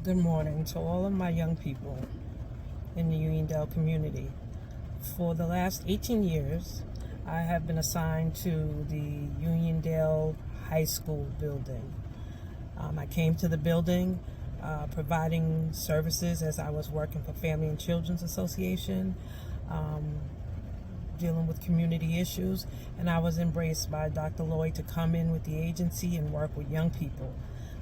Good morning to all of my young people in the Uniondale community. For the last 18 years, I have been assigned to the Uniondale High School building. I came to the building providing services as I was working for Family and Children's Association, dealing with community issues, and I was embraced by Dr. Lloyd to come in with the agency and work with young people.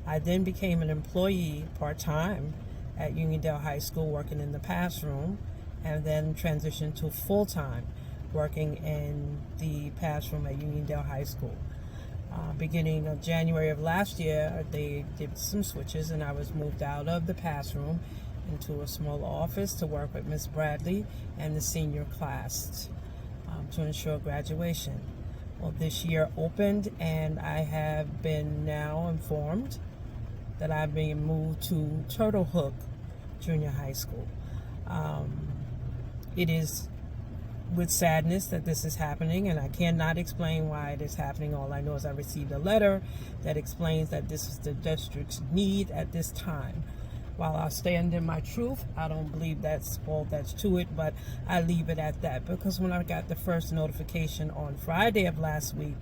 I then became an employee part-time at Uniondale High School working in the classroom, and then transitioned to full-time working in the classroom at Uniondale High School. Beginning of January of last year, they did some switches and I was moved out of the classroom into a small office to work with Miss Bradley and the senior class to ensure graduation. Well, this year opened and I have been now informed that I've been moved to Turtle Hook Junior High School. It is with sadness that this is happening, and I cannot explain why it is happening. All I know is I received a letter that explains that this is the district's need at this time. While I stand in my truth, I don't believe that's all that's to it, but I leave it at that, because when I got the first notification on Friday of last week,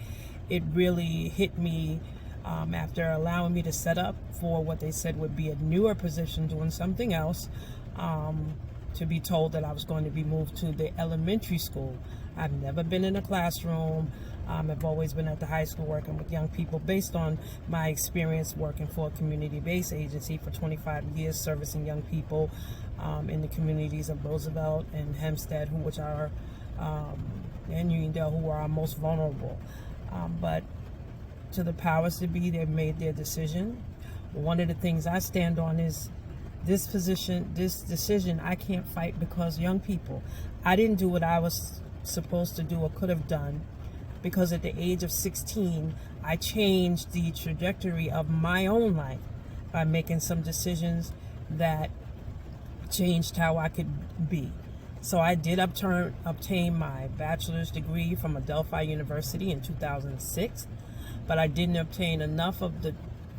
it really hit me after allowing me to set up for what they said would be a newer position doing something else, to be told that I was going to be moved to the elementary school. I've never been in a classroom. I've always been at the high school working with young people based on my experience working for a community-based agency for 25 years, servicing young people in the communities of Roosevelt and Hempstead, which are, and Uniondale, who are our most vulnerable. But to the powers to be, they've made their decision. One of the things I stand on is this decision I can't fight, because young people, I didn't do what I was supposed to do or could have done, because at the age of 16, I changed the trajectory of my own life by making some decisions that changed how I could be. So I did obtain my bachelor's degree from Adelphi University in 2006, but I didn't obtain enough of the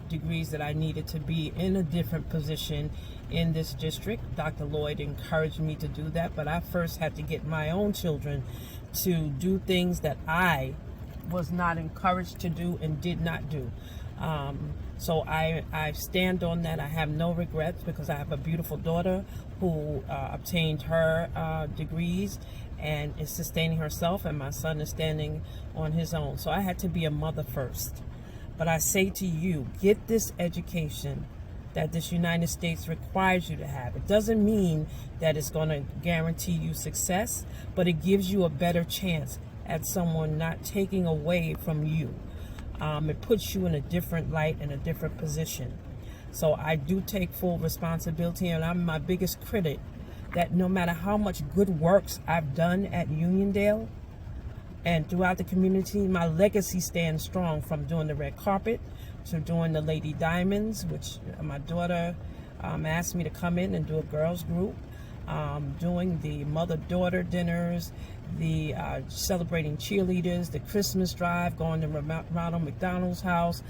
degrees that I needed to be in a different position in this district. Dr. Lloyd encouraged me to do that, but I first had to get my own children to do things that I was not encouraged to do and did not do. So I stand on that. I have no regrets, because I have a beautiful daughter who obtained her degrees and is sustaining herself, and my son is standing on his own. So I had to be a mother first. But I say to you, get this education that this United States requires you to have. It doesn't mean that it's going to guarantee you success, but it gives you a better chance at someone not taking away from you. It puts you in a different light and a different position. So I do take full responsibility, and I'm my biggest critic, that no matter how much good works I've done at Uniondale and throughout the community, my legacy stands strong, from doing the red carpet to doing the Lady Diamonds, which my daughter asked me to come in and do a girls group, doing the mother-daughter dinners, the celebrating cheerleaders, the Christmas drive, going to Ronald McDonald's house,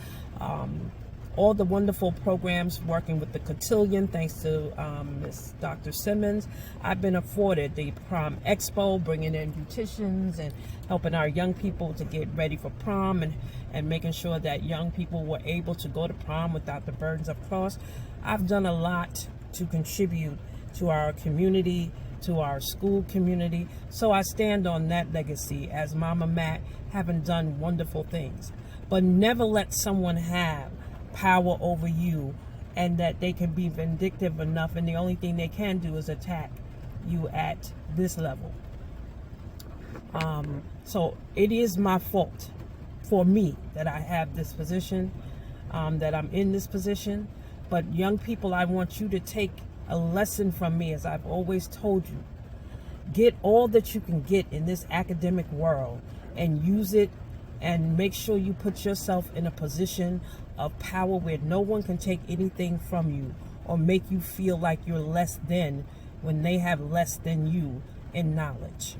all the wonderful programs, working with the cotillion, thanks to Miss Dr. Simmons. I've been afforded the prom expo, bringing in beauticians and helping our young people to get ready for prom, and making sure that young people were able to go to prom without the burdens of cost. I've done a lot to contribute to our community, to our school community. So I stand on that legacy as Mama Matt, having done wonderful things. But never let someone have power over you, and that they can be vindictive enough, and the only thing they can do is attack you at this level. So it is my fault for me that I have this position, that I'm in this position. But young people, I want you to take a lesson from me, as I've always told you. Get all that you can get in this academic world and use it, and make sure you put yourself in a position of power where no one can take anything from you or make you feel like you're less than, when they have less than you in knowledge.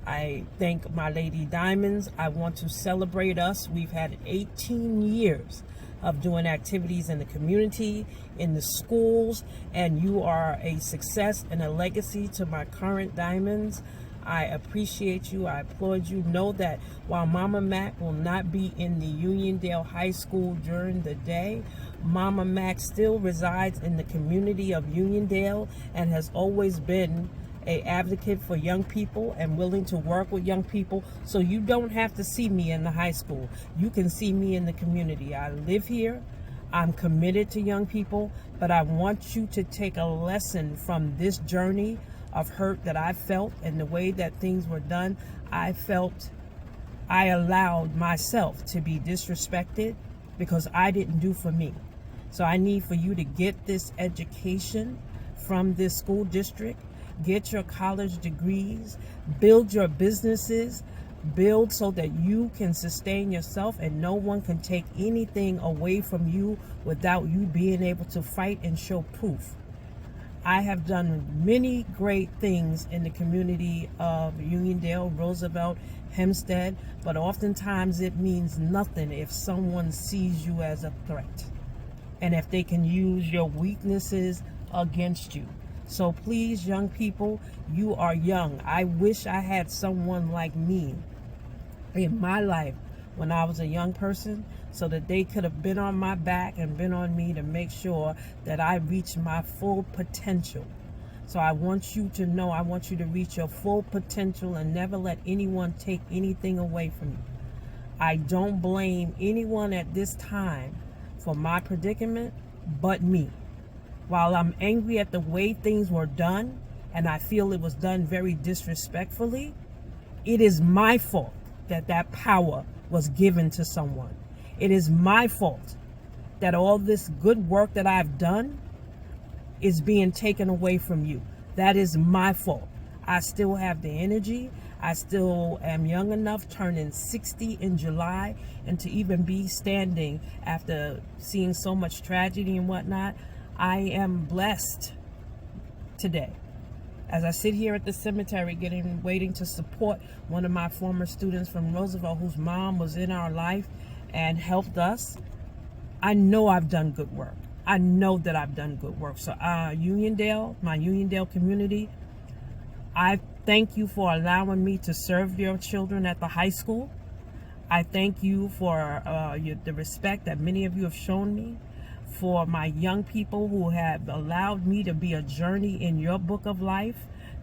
I thank my Lady Diamonds. I want to celebrate us. We've had 18 years of doing activities in the community, in the schools, and you are a success and a legacy to my current diamonds. I appreciate you. I applaud you. Know that while Mama Mac will not be in the Uniondale High School during the day, Mama Mac still resides in the community of Uniondale and has always been an advocate for young people and willing to work with young people. So you don't have to see me in the high school. You can see me in the community. I live here. I'm committed to young people, but I want you to take a lesson from this journey of hurt that I felt and the way that things were done. I felt I allowed myself to be disrespected because I didn't do for me. So I need for you to get this education from this school district, get your college degrees, build your businesses, build so that you can sustain yourself and no one can take anything away from you without you being able to fight and show proof. I have done many great things in the community of Uniondale, Roosevelt, Hempstead, but oftentimes it means nothing if someone sees you as a threat and if they can use your weaknesses against you. So please, young people, you are young. I wish I had someone like me in my life when I was a young person so that they could have been on my back and been on me to make sure that I reached my full potential. So I want you to know, I want you to reach your full potential and never let anyone take anything away from you. I don't blame anyone at this time for my predicament but me. While I'm angry at the way things were done, and I feel it was done very disrespectfully, it is my fault that that power was given to someone. It is my fault that all this good work that I've done is being taken away from you. That is my fault. I still have the energy. I still am young enough, turning 60 in July, and to even be standing after seeing so much tragedy and whatnot. I am blessed today. As I sit here at the cemetery waiting to support one of my former students from Roosevelt whose mom was in our life and helped us, I know I've done good work. I know that I've done good work. So Uniondale, my Uniondale community, I thank you for allowing me to serve your children at the high school. I thank you for the respect that many of you have shown me. For my young people who have allowed me to be a journey in your book of life,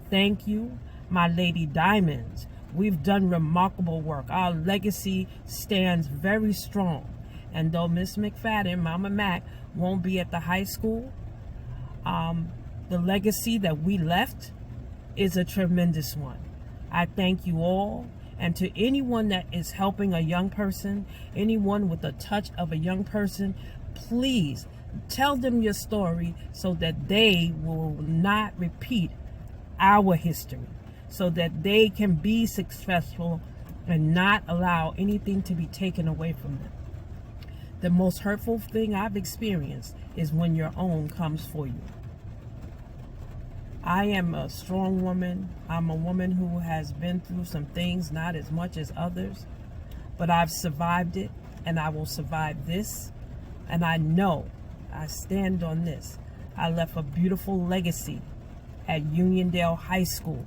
thank you. My Lady Diamonds, we've done remarkable work. Our legacy stands very strong. And though Miss McFadden, Mama Mac, won't be at the high school, the legacy that we left is a tremendous one. I thank you all. And to anyone that is helping a young person, anyone with a touch of a young person, please tell them your story so that they will not repeat our history, so that they can be successful and not allow anything to be taken away from them. The most hurtful thing I've experienced is when your own comes for you. I am a strong woman. I'm a woman who has been through some things, not as much as others, but I've survived it, and I will survive this. And I know, I stand on this, I left a beautiful legacy at Uniondale High School.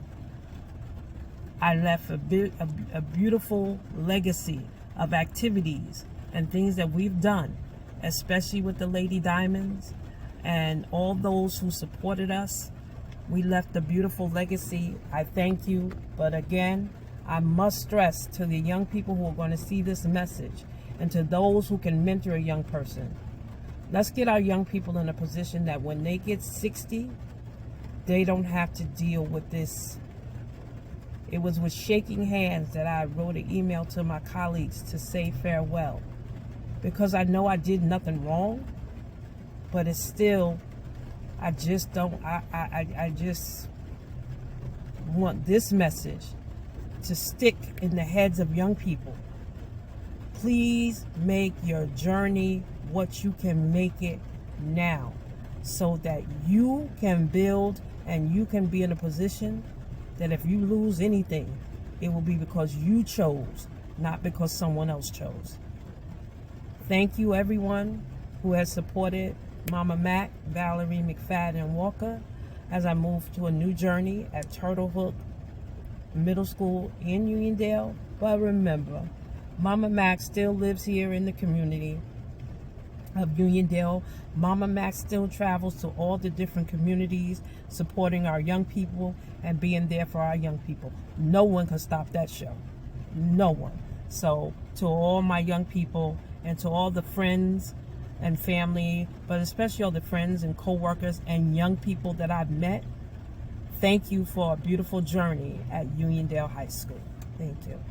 I left a beautiful legacy of activities and things that we've done, especially with the Lady Diamonds and all those who supported us. We left a beautiful legacy. I thank you. But again, I must stress to the young people who are going to see this message, and to those who can mentor a young person, let's get our young people in a position that when they get 60, they don't have to deal with this. It was with shaking hands that I wrote an email to my colleagues to say farewell, because I know I did nothing wrong, but it's still, I just want this message to stick in the heads of young people. Please make your journey what you can make it now, so that you can build and you can be in a position that if you lose anything, it will be because you chose, not because someone else chose. Thank you, everyone who has supported Mama Mac, Valerie McFadden Walker, as I move to a new journey at Turtle Hook Middle School in Uniondale. But remember, Mama Mac still lives here in the community of Uniondale. Mama Mac still travels to all the different communities, supporting our young people and being there for our young people. No one can stop that show. No one. So to all my young people and to all the friends and family, but especially all the friends and co-workers and young people that I've met, thank you for a beautiful journey at Uniondale High School. Thank you.